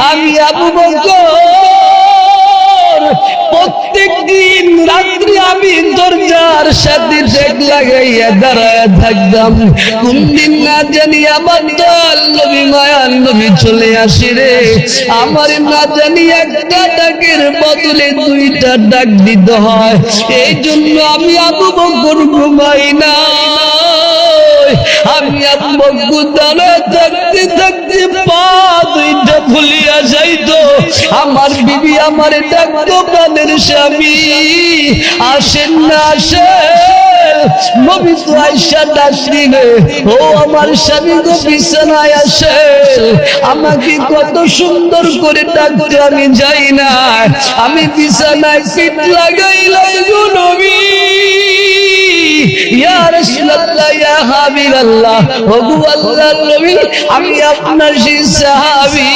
আমি আবু বকর প্রত্যেকদিন রাত্রি আমি দরজার সাথে ঠেক লাগাইয়া দাঁড়ায় থাকতাম। কোন দিন না জানি আমার দল নবী মায়ার নবী চলে আসে রে, আমার না জানি একটা ডাকের বদলে দুইটা ডাক দিতে হয়। এই জন্য আমি আবু বকর ঘুমাই না। আমি আবু বকর দাঁড়ায় থাকতে থাকতে পা দুইটা ভুলিয়া যাইতো। আমার বিবি আমার ডাকতো, প্রাণের স্বামী আসেন না আসেন। নবী তো আয়েশা ডাক দিলে, ও আমার স্বামী গো বিছানায় আসে। আমাকে কত সুন্দর করে ডাকতে আমি যাই না, আমি বিছানায় পিঠ লাগাইলাম গো নবী। ইয়া রাসূলুল্লাহ ইয়া হাবিবাল্লাহ, ওগো আল্লাহর নবী আমি আপনার সেই সাহাবী।